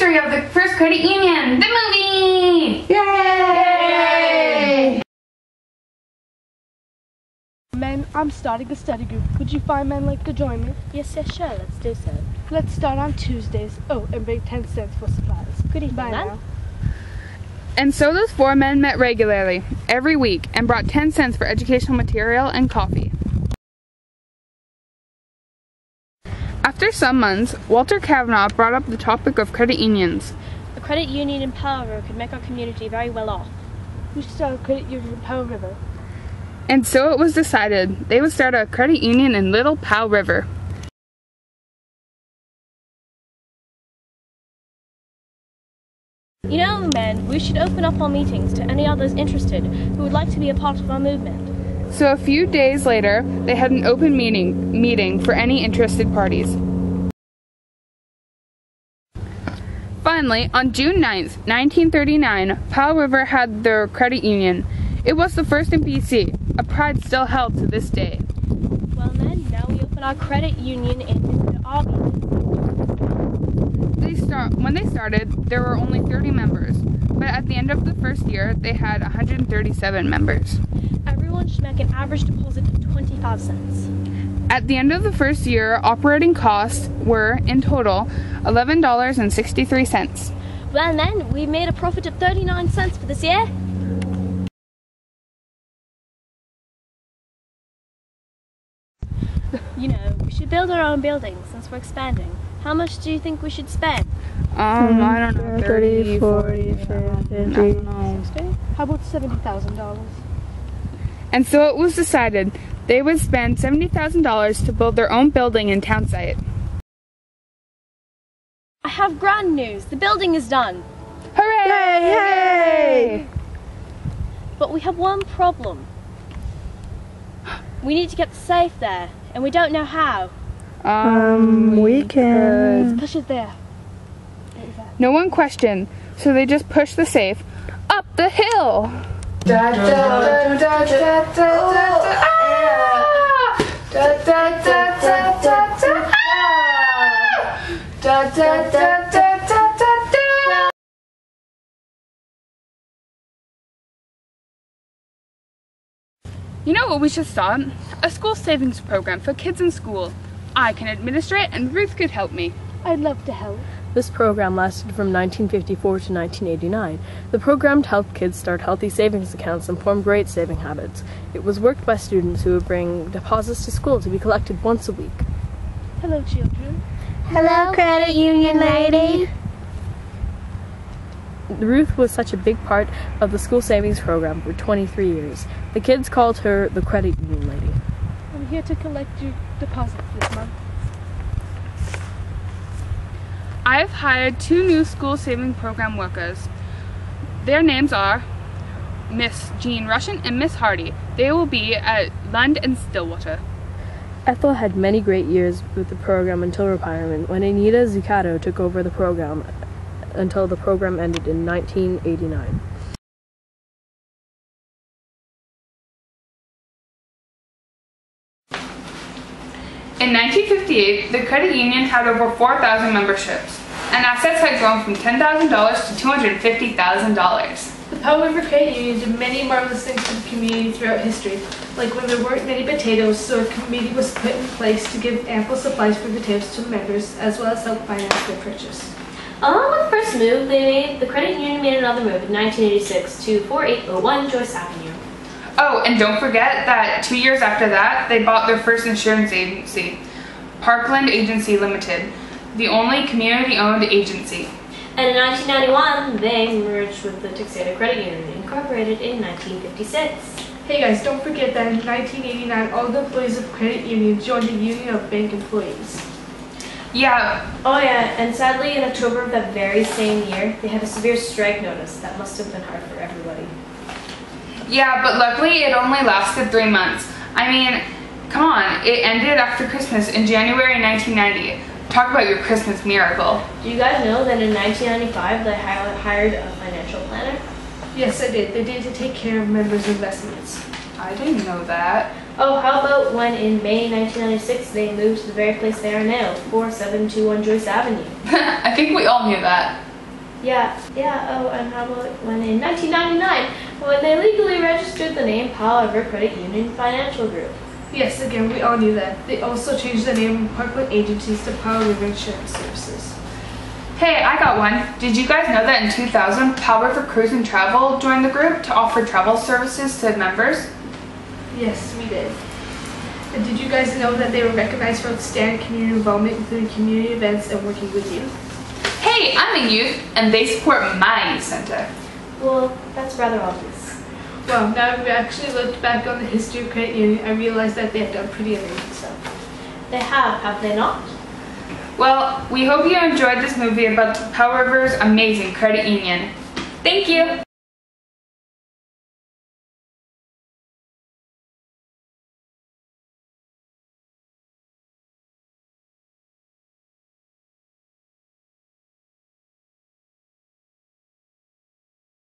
history of the first credit union, the movie! Yay! Men, I'm starting a study group. Would you find men like to join me? Yes, sure, let's do so. Let's start on Tuesdays. Oh, and bring 10 cents for supplies. Good evening, Bye then. now. And so those four men met regularly, every week, and brought 10 cents for educational material and coffee. After some months, Walter Kavanaugh brought up the topic of credit unions. A credit union in Powell River could make our community very well off. We should start a credit union in Powell River. And so it was decided they would start a credit union in Little Powell River. You know, men, we should open up our meetings to any others interested who would like to be a part of our movement. So a few days later, they had an open meeting for any interested parties. Finally, on June 9th, 1939, Powell River had their credit union. It was the first in BC, a pride still held to this day. Well, men, now we open our credit union in our When they started, there were only 30 members, but at the end of the first year, they had 137 members. Everyone should make an average deposit of 25 cents. At the end of the first year, operating costs were, in total, $11.63. Well, men, we made a profit of 39 cents for this year. You know, we should build our own building since we're expanding. How much do you think we should spend? I don't know, 30, 40, 50, I don't know. 60? How about $70,000? And so it was decided they would spend $70,000 to build their own building in town site. I have grand news. The building is done. Hooray! Yay! But we have one problem. We need to get the safe there, and we don't know how. We can. Let's push it there. No one questioned, so they just pushed the safe up the hill. You know what we should start? A school savings program for kids in school. I can administer it and Ruth could help me. I'd love to help. This program lasted from 1954 to 1989. The program helped kids start healthy savings accounts and form great saving habits. It was worked by students who would bring deposits to school to be collected once a week. Hello, children. Hello, credit union lady. Ruth was such a big part of the school savings program for 23 years. The kids called her the credit union lady. I'm here to collect your deposit this month. I've hired 2 new school saving program workers. Their names are Miss Jean Russian and Miss Hardy. They will be at Lund and Stillwater. Ethel had many great years with the program until retirement, when Anita Zuccato took over the program until the program ended in 1989. In 1958, the credit union had over 4,000 memberships, and assets had grown from $10,000 to $250,000. The Powell River Credit Union did many marvelous things for the community throughout history, like when there weren't many potatoes, so a committee was put in place to give ample supplies for potatoes to members, as well as help finance their purchase. Along with the first move they made, the credit union made another move in 1986 to 4801 Joyce Avenue. Oh, and don't forget that 2 years after that, they bought their first insurance agency, Parkland Agency Limited, the only community-owned agency. And in 1991, they merged with the Tuxedo Credit Union, incorporated in 1956. Hey guys, don't forget that in 1989, all the employees of credit unions joined the Union of Bank Employees. Yeah. Oh yeah, and sadly in October of that very same year, they had a severe strike notice. That must have been hard for everybody. Yeah, but luckily it only lasted 3 months. I mean, come on, it ended after Christmas in January 1990. Talk about your Christmas miracle. Do you guys know that in 1995 they hired a financial planner? Yes, I did. They did to take care of members' investments. I didn't know that. Oh, how about when in May 1996 they moved to the very place they are now, 4721 Joyce Avenue? I think we all knew that. Oh, and how about when in 1999, when they legally registered the name Powell River Credit Union Financial Group? Yes, again, we all knew that. They also changed the name of Parkland Agencies to Powell River Insurance Services. Hey, I got one. Did you guys know that in 2000, Powell River Cruise and Travel joined the group to offer travel services to members? Yes, we did. And did you guys know that they were recognized for outstanding community involvement, including community events and working with youth? Hey, I'm a youth, and they support my youth center. Well, that's rather obvious. Well, now that we actually looked back on the history of Credit Union, I realized that they have done pretty amazing stuff. They have they not? Well, we hope you enjoyed this movie about Powell River's amazing credit union. Thank you!